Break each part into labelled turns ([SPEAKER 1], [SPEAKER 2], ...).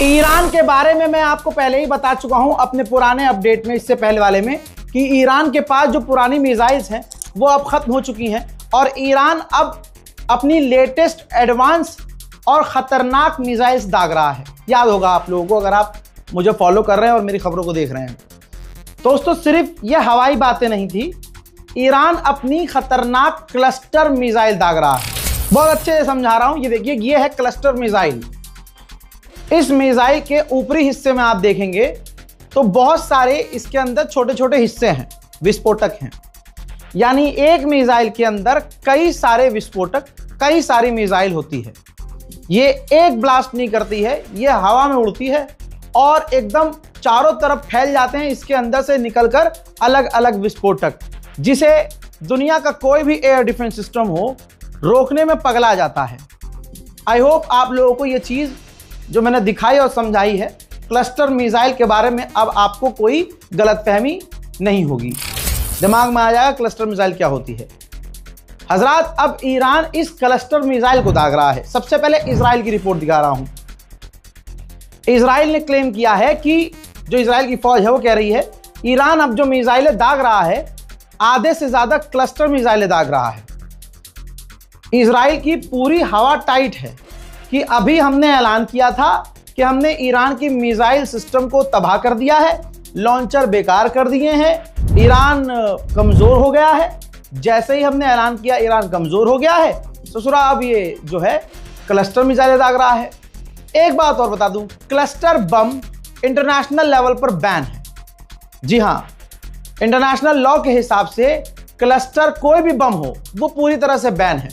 [SPEAKER 1] Iran के बारे में मैं आपको पहले ही बता चुका हूं अपने पुराने अपडेट में, इससे पहले वाले में, कि ईरान के पास जो पुरानी मिसाइल्स हैं वो अब खत्म हो चुकी हैं और ईरान अब अपनी लेटेस्ट एडवांस और खतरनाक मिसाइल्स दाग रहा है। याद होगा आप लोगों को, अगर आप मुझे फॉलो कर रहे हैं और मेरी खबरों को देख रहे हैं। दोस्तों, सिर्फ ये हवाई बातें नहीं थी, ईरान अपनी खतरनाक क्लस्टर मिसाइल दाग रहा है। बहुत अच्छे से समझा रहा हूं, ये देखिए, ये है क्लस्टर मिसाइल। इस मिसाइल के ऊपरी हिस्से में आप देखेंगे तो बहुत सारे इसके अंदर छोटे छोटे हिस्से हैं, विस्फोटक हैं। यानी एक मिसाइल के अंदर कई सारे विस्फोटक, कई सारी मिसाइल होती है। ये एक ब्लास्ट नहीं करती है, ये हवा में उड़ती है और एकदम चारों तरफ फैल जाते हैं इसके अंदर से निकलकर अलग अलग विस्फोटक, जिसे दुनिया का कोई भी एयर डिफेंस सिस्टम हो रोकने में पगला जाता है। आई होप आप लोगों को ये चीज़ जो मैंने दिखाई और समझाई है क्लस्टर मिसाइल के बारे में, अब आपको कोई गलतफहमी नहीं होगी, दिमाग में आ जाएगा क्लस्टर मिसाइल क्या होती है। हजरात, अब ईरान इस क्लस्टर मिसाइल को दाग रहा है। सबसे पहले इजराइल की रिपोर्ट दिखा रहा हूं। इजराइल ने क्लेम किया है कि जो इजराइल की फौज है वो कह रही है ईरान अब जो मिसाइलें दाग रहा है, आधे से ज्यादा क्लस्टर मिसाइलें दाग रहा है। इजराइल की पूरी हवा टाइट है कि अभी हमने ऐलान किया था कि हमने ईरान की मिसाइल सिस्टम को तबाह कर दिया है, लॉन्चर बेकार कर दिए हैं, ईरान कमजोर हो गया है। जैसे ही हमने ऐलान किया ईरान कमजोर हो गया है, ससुरा अब ये जो है क्लस्टर मिसाइलें दाग रहा है। एक बात और बता दूं, क्लस्टर बम इंटरनेशनल लेवल पर बैन है। जी हां, इंटरनेशनल लॉ के हिसाब से क्लस्टर कोई भी बम हो वो पूरी तरह से बैन है।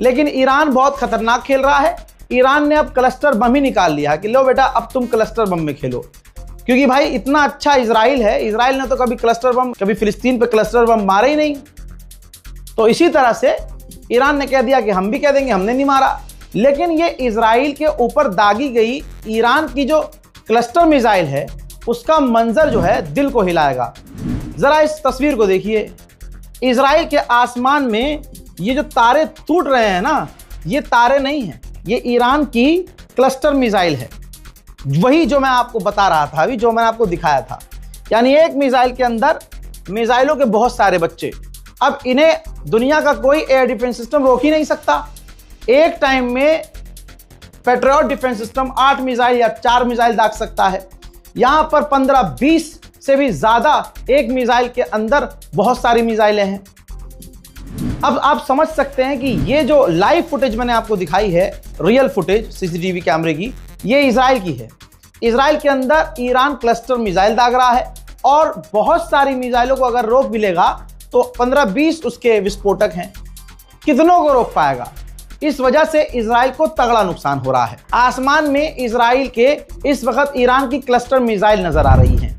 [SPEAKER 1] लेकिन ईरान बहुत खतरनाक खेल रहा है। ईरान ने अब क्लस्टर बम ही निकाल लिया कि लो बेटा अब तुम क्लस्टर बम में खेलो, क्योंकि भाई इतना अच्छा इजराइल है, इजराइल ने तो कभी क्लस्टर बम, कभी फिलिस्तीन पे क्लस्टर बम मारे ही नहीं। तो इसी तरह से ईरान ने कह दिया कि हम भी कह देंगे हमने नहीं मारा। लेकिन ये इजराइल के ऊपर दागी गई ईरान की जो क्लस्टर मिसाइल है उसका मंजर जो है दिल को हिलाएगा। जरा इस तस्वीर को देखिए। इजराइल के आसमान में ये जो तारे टूट रहे हैं ना, ये तारे नहीं हैं, ये ईरान की क्लस्टर मिसाइल है। वही जो मैं आपको बता रहा था अभी, जो मैंने आपको दिखाया था। यानी एक मिसाइल के अंदर मिसाइलों के बहुत सारे बच्चे। अब इन्हें दुनिया का कोई एयर डिफेंस सिस्टम रोक ही नहीं सकता। एक टाइम में पेट्रियट डिफेंस सिस्टम 8 मिसाइल या 4 मिसाइल दाग सकता है। यहां पर 15-20 से भी ज्यादा एक मिसाइल के अंदर बहुत सारी मिसाइलें हैं। अब आप समझ सकते हैं कि ये जो लाइव फुटेज मैंने आपको दिखाई है, रियल फुटेज सीसीटीवी कैमरे की, ये इजराइल की है। इजराइल के अंदर ईरान क्लस्टर मिसाइल दाग रहा है और बहुत सारी मिसाइलों को अगर रोक भी लेगा तो 15-20 उसके विस्फोटक हैं। कितनों को रोक पाएगा? इस वजह से इजराइल को तगड़ा नुकसान हो रहा है। आसमान में इजराइल के इस वक्त ईरान की क्लस्टर मिसाइल नजर आ रही हैं।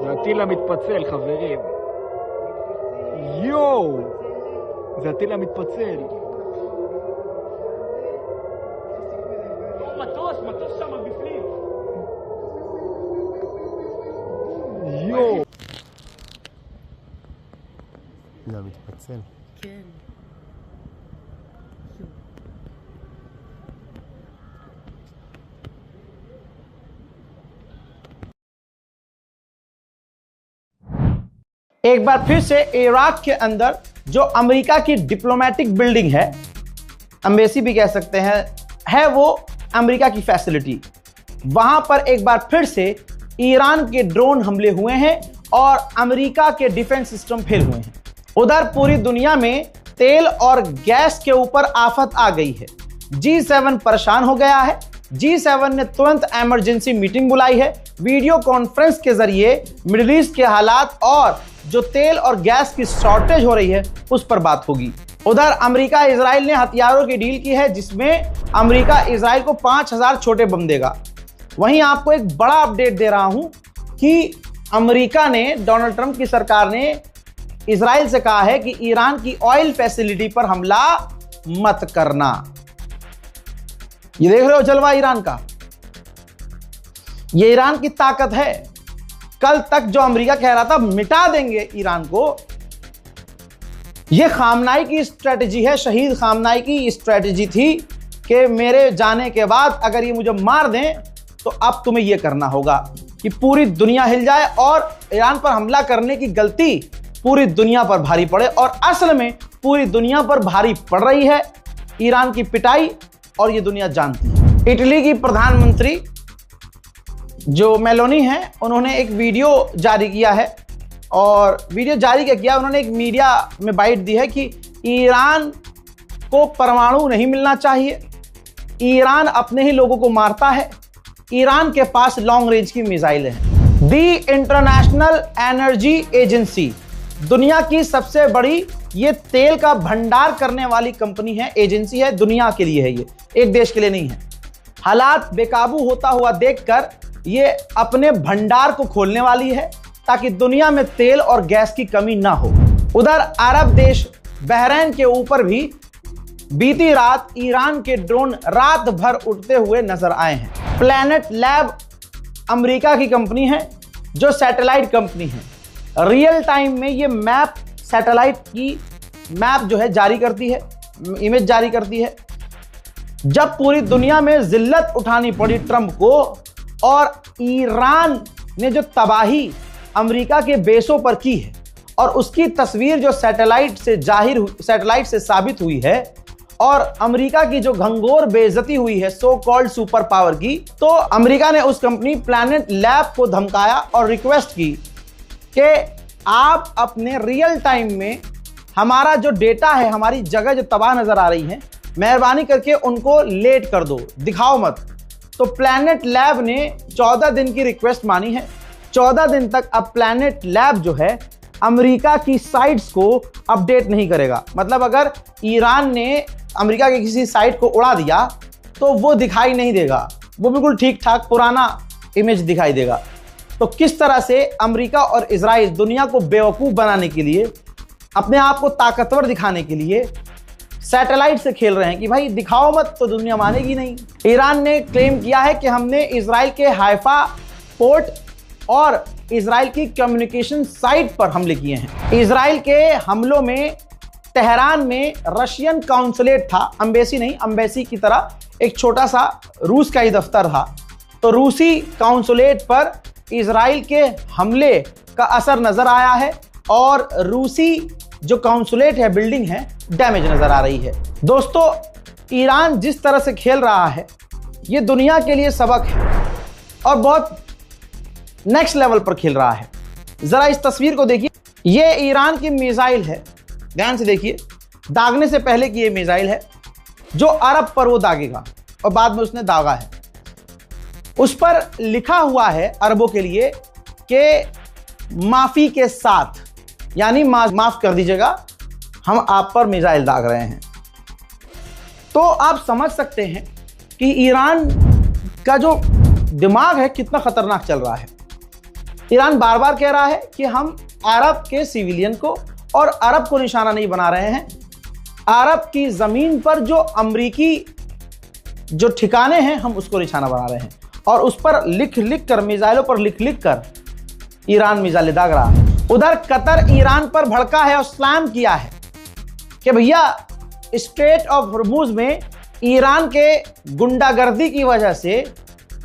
[SPEAKER 2] זה הטיל המתפצל, חברים. יואו! זה הטיל המתפצל. מטוס שם בפנים. יואו!
[SPEAKER 3] זה המתפצל.
[SPEAKER 4] כן.
[SPEAKER 1] एक बार फिर से इराक के अंदर जो अमेरिका की डिप्लोमेटिक बिल्डिंग है, एम्बेसी भी कह सकते हैं, है वो अमेरिका की फैसिलिटी, वहां पर एक बार फिर से ईरान के ड्रोन हमले हुए हैं और अमेरिका के डिफेंस सिस्टम फेल हुए हैं। उधर पूरी दुनिया में तेल और गैस के ऊपर आफत आ गई है। G7 परेशान हो गया है। G7 ने तुरंत इमरजेंसी मीटिंग बुलाई है। वीडियो कॉन्फ्रेंस के जरिए मिडिल ईस्ट के हालात और जो तेल और गैस की शॉर्टेज हो रही है उस पर बात होगी। उधर अमेरिका इजराइल ने हथियारों की डील की है, जिसमें अमेरिका इजराइल को 5000 छोटे बम देगा। वहीं आपको एक बड़ा अपडेट दे रहा हूं कि अमेरिका ने, डोनाल्ड ट्रंप की सरकार ने इजराइल से कहा है कि ईरान की ऑयल फैसिलिटी पर हमला मत करना। ये देख रहे हो जलवा ईरान का, ये ईरान की ताकत है। कल तक जो अमेरिका कह रहा था मिटा देंगे ईरान को, यह खामनाई की स्ट्रेटजी है, शहीद खामनाई की स्ट्रेटजी थी कि मेरे जाने के बाद अगर ये मुझे मार दें तो अब तुम्हें यह करना होगा कि पूरी दुनिया हिल जाए और ईरान पर हमला करने की गलती पूरी दुनिया पर भारी पड़े। और असल में पूरी दुनिया पर भारी पड़ रही है ईरान की पिटाई, और ये दुनिया जानती है। इटली की प्रधानमंत्री जो मेलोनी हैं, उन्होंने एक वीडियो जारी किया है, और वीडियो जारी क्या किया, उन्होंने एक मीडिया में बाइट दी है कि ईरान को परमाणु नहीं मिलना चाहिए, ईरान अपने ही लोगों को मारता है, ईरान के पास लॉन्ग रेंज की मिसाइलें हैं। दी इंटरनेशनल एनर्जी एजेंसी, दुनिया की सबसे बड़ी ये तेल का भंडार करने वाली कंपनी है, एजेंसी है, दुनिया के लिए है, ये एक देश के लिए नहीं है। हालात बेकाबू होता हुआ देखकर ये अपने भंडार को खोलने वाली है ताकि दुनिया में तेल और गैस की कमी ना हो। उधर अरब देश बहरीन के ऊपर भी बीती रात ईरान के ड्रोन रात भर उड़ते हुए नजर आए हैं। प्लैनेट लैब अमेरिका की कंपनी है जो सैटेलाइट कंपनी है। रियल टाइम में ये मैप, सैटेलाइट की मैप जो है जारी करती है, इमेज जारी करती है। जब पूरी दुनिया में जिल्लत उठानी पड़ी ट्रंप को और ईरान ने जो तबाही अमेरिका के बेसों पर की है, और उसकी तस्वीर जो सैटेलाइट से साबित हुई है, और अमेरिका की जो घंघोर बेइज्जती हुई है सो कॉल्ड सुपर पावर की, तो अमेरिका ने उस कंपनी प्लैनेट लैब को धमकाया और रिक्वेस्ट की कि आप अपने रियल टाइम में हमारा जो डेटा है, हमारी जगह जो तबाह नजर आ रही है, मेहरबानी करके उनको लेट कर दो, दिखाओ मत। तो प्लैनेट लैब ने 14 दिन की रिक्वेस्ट मानी है। 14 दिन तक अब प्लैनेट लैब जो है अमेरिका की साइट्स को अपडेट नहीं करेगा। मतलब अगर ईरान ने अमेरिका के किसी साइट को उड़ा दिया तो वो दिखाई नहीं देगा, वो बिल्कुल ठीक ठाक पुराना इमेज दिखाई देगा। तो किस तरह से अमेरिका और इजराइल दुनिया को बेवकूफ़ बनाने के लिए, अपने आप को ताकतवर दिखाने के लिए सैटेलाइट से खेल रहे हैं कि भाई दिखाओ मत तो दुनिया मानेगी नहीं। ईरान ने क्लेम किया है कि हमने इजराइल के हाइफा पोर्ट और इजराइल की कम्युनिकेशन साइट पर हमले किए हैं। इजराइल के हमलों में तेहरान में रशियन काउंसुलेट था, एम्बेसी नहीं, एम्बेसी की तरह एक छोटा सा रूस का ही दफ्तर था। तो रूसी काउंसुलेट पर इजराइल के हमले का असर नजर आया है, और रूसी जो काउंसुलेट है, बिल्डिंग है, डैमेज नजर आ रही है। दोस्तों, ईरान जिस तरह से खेल रहा है ये दुनिया के लिए सबक है, और बहुत नेक्स्ट लेवल पर खेल रहा है। जरा इस तस्वीर को देखिए, ये ईरान की मिसाइल है, ध्यान से देखिए, दागने से पहले की ये मिसाइल है जो अरब पर वो दागेगा, और बाद में उसने दागा है। उस पर लिखा हुआ है अरबों के लिए कि माफी के साथ, यानी माफ कर दीजिएगा, हम आप पर मिसाइल दाग रहे हैं। तो आप समझ सकते हैं कि ईरान का जो दिमाग है कितना खतरनाक चल रहा है। ईरान बार बार कह रहा है कि हम अरब के सिविलियन को और अरब को निशाना नहीं बना रहे हैं, अरब की जमीन पर जो अमरीकी जो ठिकाने हैं हम उसको निशाना बना रहे हैं, और उस पर लिख लिख कर, मिसाइलों पर लिख लिख कर ईरान मिसाइलें दाग रहा है। उधर कतर ईरान पर भड़का है और स्लैम किया है कि भैया स्ट्रेट ऑफ हॉर्मुज में ईरान के गुंडागर्दी की वजह से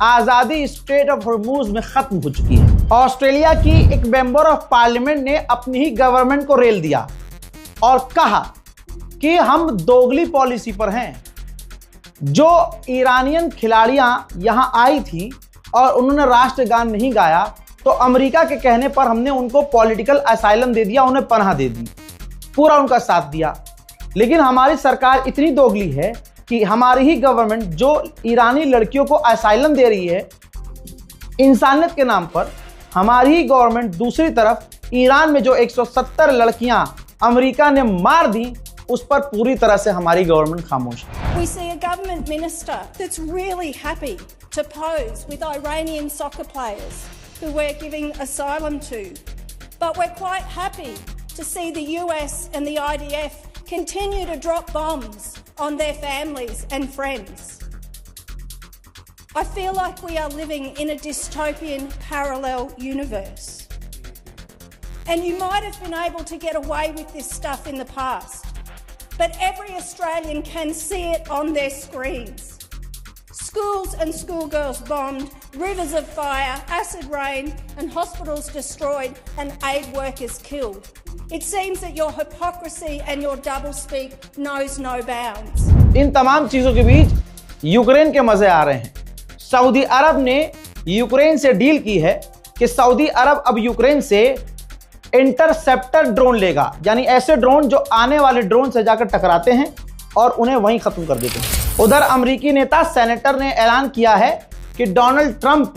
[SPEAKER 1] आज़ादी स्ट्रेट ऑफ हॉर्मुज में खत्म हो चुकी है। ऑस्ट्रेलिया की एक मेंबर ऑफ पार्लियामेंट ने अपनी ही गवर्नमेंट को रेल दिया और कहा कि हम दोगली पॉलिसी पर हैं। जो ईरानियन खिलाड़ियां यहां आई थी और उन्होंने राष्ट्रगान नहीं गाया, तो अमेरिका के कहने पर हमने उनको पॉलिटिकल असाइलम दे दिया, उन्हें पनाह दे दी, पूरा उनका साथ दिया। लेकिन हमारी सरकार इतनी दोगली है कि हमारी ही गवर्नमेंट जो ईरानी लड़कियों को असाइलम दे रही है इंसानियत के नाम पर, हमारी ही गवर्नमेंट दूसरी तरफ ईरान में जो 170 लड़कियां अमेरिका ने मार दी उस पर पूरी तरह से हमारी गवर्नमेंट खामोश है।
[SPEAKER 4] We see a government minister that's really happy to pose with Iranian soccer players who we're giving asylum to. But we're quite happy to see the US and the IDF continue to drop bombs on their families and friends. I feel like we are living in a dystopian parallel universe. And you might have been able to get away with this stuff in the past, but every Australian can see it on their screens. Schools and schoolgirls bombed, rivers of fire, acid rain, and hospitals destroyed, and aid workers killed. It seems that your hypocrisy and your doublespeak knows no bounds.
[SPEAKER 1] इन तमाम चीजों के बीच Ukraine के मजे आ रहे हैं। Saudi अरब ने Ukraine से deal की है कि सऊदी अरब अब यूक्रेन से इंटरसेप्टर ड्रोन लेगा, यानी ऐसे ड्रोन जो आने वाले ड्रोन से जाकर टकराते हैं और उन्हें वहीं खत्म कर देते हैं। उधर अमेरिकी नेता सेनेटर ने ऐलान किया है कि डोनाल्ड ट्रंप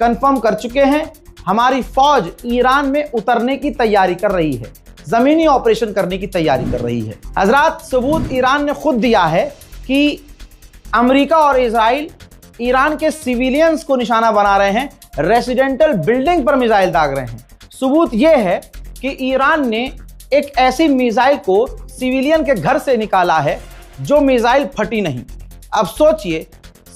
[SPEAKER 1] कंफर्म कर चुके हैं हमारी फौज ईरान में उतरने की तैयारी कर रही है, जमीनी ऑपरेशन करने की तैयारी कर रही है। हजरात, सबूत ईरान ने खुद दिया है कि अमेरिका और इजराइल ईरान के सिविलियंस को निशाना बना रहे हैं, रेसिडेंटल बिल्डिंग पर मिसाइल दाग रहे हैं। सबूत यह है कि ईरान ने एक ऐसी मिसाइल को सिविलियन के घर से निकाला है जो मिसाइल फटी नहीं। अब सोचिए,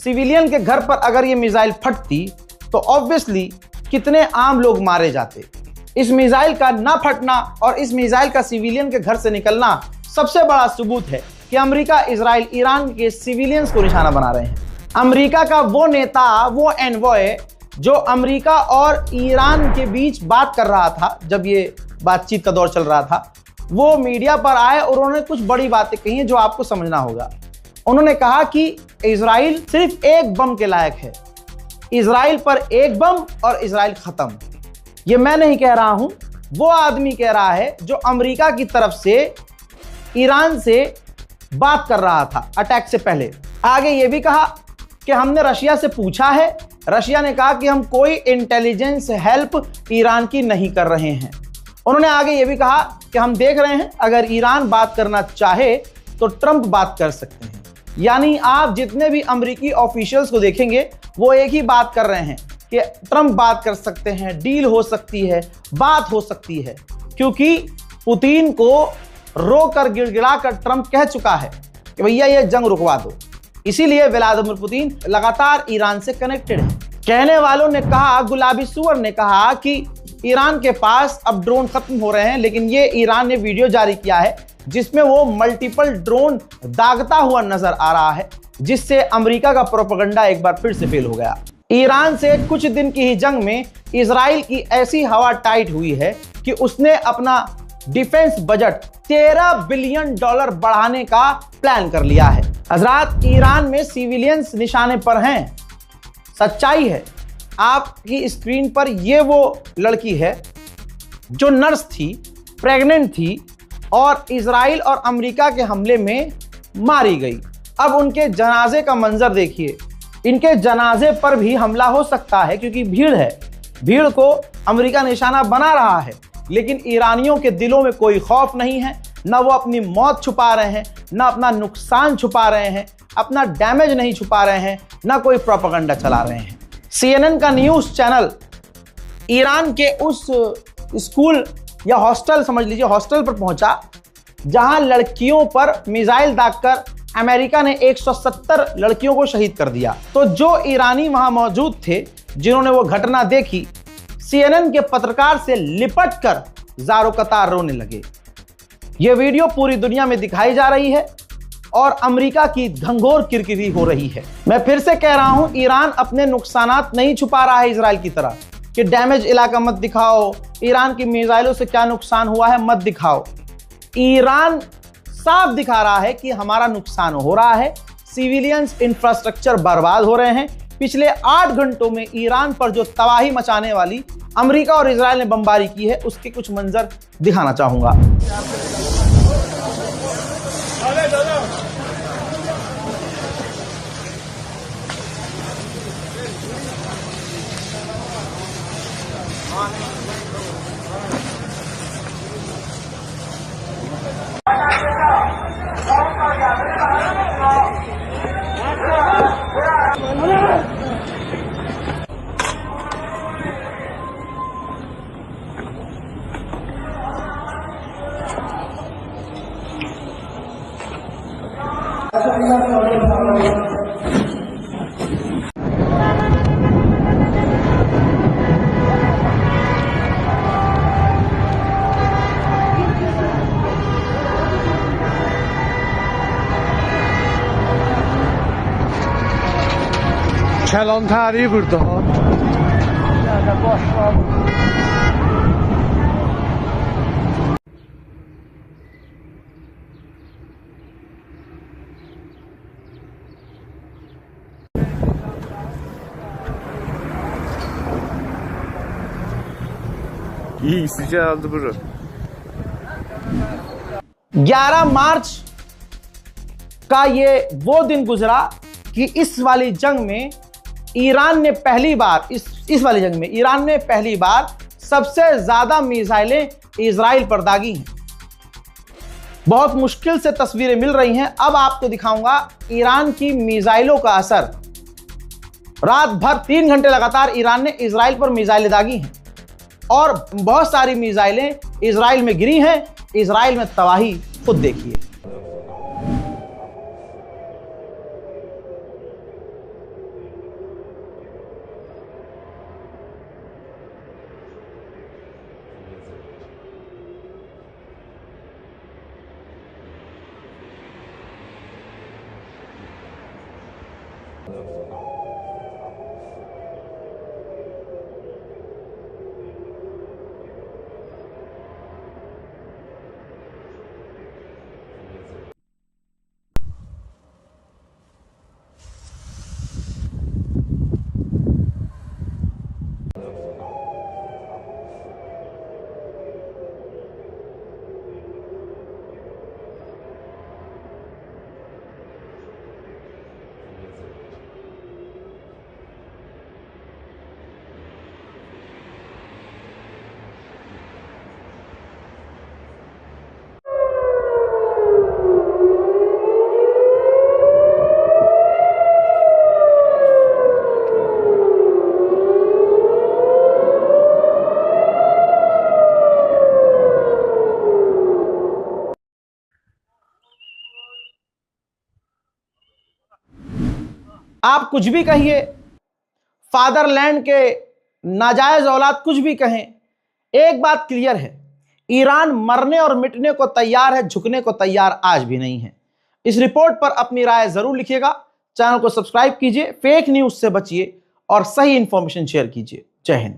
[SPEAKER 1] सिविलियन के घर पर अगर ये मिसाइल फटती तो ऑब्वियसली कितने आम लोग मारे जाते। इस मिसाइल का ना फटना और इस मिसाइल का सिविलियन के घर से निकलना सबसे बड़ा सबूत है कि अमेरिका, इजराइल ईरान के सिविलियंस को निशाना बना रहे हैं। अमेरिका का वो नेता, वो एनवॉय जो अमेरिका और ईरान के बीच बात कर रहा था, जब ये बातचीत का दौर चल रहा था, वो मीडिया पर आए और उन्होंने कुछ बड़ी बातें कही हैं जो आपको समझना होगा। उन्होंने कहा कि इजराइल सिर्फ एक बम के लायक है, इजराइल पर एक बम और इजराइल खत्म। ये मैं नहीं कह रहा हूं, वो आदमी कह रहा है जो अमेरिका की तरफ से ईरान से बात कर रहा था अटैक से पहले। आगे ये भी कहा कि हमने रशिया से पूछा है, रशिया ने कहा कि हम कोई इंटेलिजेंस हेल्प ईरान की नहीं कर रहे हैं। उन्होंने आगे ये भी कहा कि हम देख रहे हैं अगर ईरान बात करना चाहे तो ट्रंप बात कर सकते हैं। यानी आप जितने भी अमेरिकी ऑफिशियल्स को देखेंगे वो एक ही बात कर रहे हैं कि ट्रंप बात कर सकते हैं, डील हो सकती है, बात हो सकती है, क्योंकि पुतिन को रोकर गिड़गिड़ा कर ट्रंप कह चुका है कि भैया ये जंग रुकवा दो। इसीलिए व्लादिमीर पुतिन लगातार ईरान से कनेक्टेड है। कहने वालों ने कहा, गुलाबी सुअर ने कहा कि ईरान के पास अब ड्रोन खत्म हो रहे हैं, लेकिन ये ईरान ने वीडियो जारी किया है जिसमें वो मल्टीपल ड्रोन दागता हुआ नजर आ रहा है, जिससे अमेरिका का प्रोपेगेंडा एक बार फिर से फेल हो गया। ईरान से कुछ दिन की ही जंग में इजराइल की ऐसी हवा टाइट हुई है कि उसने अपना डिफेंस बजट $13 बिलियन बढ़ाने का प्लान कर लिया है। हजरात, ईरान में सिविलियंस निशाने पर हैं, सच्चाई है। आपकी स्क्रीन पर ये वो लड़की है जो नर्स थी, प्रेग्नेंट थी और इजराइल और अमेरिका के हमले में मारी गई। अब उनके जनाजे का मंजर देखिए। इनके जनाजे पर भी हमला हो सकता है क्योंकि भीड़ है, भीड़ को अमेरिका निशाना बना रहा है, लेकिन ईरानियों के दिलों में कोई खौफ नहीं है। ना वो अपनी मौत छुपा रहे हैं, ना अपना नुकसान छुपा रहे हैं, अपना डैमेज नहीं छुपा रहे हैं, ना कोई प्रोपेगेंडा चला रहे हैं। CNN का न्यूज़ चैनल ईरान के उस स्कूल या हॉस्टल, समझ लीजिए हॉस्टल पर पहुंचा जहां लड़कियों पर मिसाइल दागकर अमेरिका ने 170 लड़कियों को शहीद कर दिया। तो जो ईरानी वहां मौजूद थे जिन्होंने वो घटना देखी, CNN के पत्रकार से लिपट कर ज़ारो कतार रोने लगे। ये वीडियो पूरी दुनिया में दिखाई जा रही है और अमेरिका की घंघोर किरकिरी हो रही है। मैं फिर से कह रहा हूं, ईरान अपने नुकसानात नहीं छुपा रहा है इजराइल की तरह कि डैमेज इलाका मत दिखाओ, ईरान की मिसाइलों से क्या नुकसान हुआ है मत दिखाओ। ईरान साफ दिखा रहा है कि हमारा नुकसान हो रहा है, सिविलियंस इंफ्रास्ट्रक्चर बर्बाद हो रहे हैं। पिछले 8 घंटों में ईरान पर जो तबाही मचाने वाली अमेरिका और इजराइल ने बमबारी की है उसके कुछ मंजर दिखाना चाहूंगा।
[SPEAKER 3] Kəlantəri burada ha. İyi geldi bura.
[SPEAKER 1] 11 मार्च का ये वो दिन गुजरा कि इस वाली जंग में ईरान ने पहली बार इस वाली जंग में ईरान ने पहली बार सबसे ज्यादा मिसाइलें इजराइल पर दागी हैं। बहुत मुश्किल से तस्वीरें मिल रही हैं। अब आपको दिखाऊंगा ईरान की मिसाइलों का असर। रात भर 3 घंटे लगातार ईरान ने इजराइल पर मिसाइलें दागी हैं और बहुत सारी मिसाइलें इजराइल में गिरी हैं। इजराइल में तबाही खुद देखिए। आप कुछ भी कहिए, फादरलैंड के नाजायज औलाद कुछ भी कहें, एक बात क्लियर है, ईरान मरने और मिटने को तैयार है, झुकने को तैयार आज भी नहीं है। इस रिपोर्ट पर अपनी राय जरूर लिखिएगा। चैनल को सब्सक्राइब कीजिए, फेक न्यूज से बचिए और सही इंफॉर्मेशन शेयर कीजिए। जय हिंद।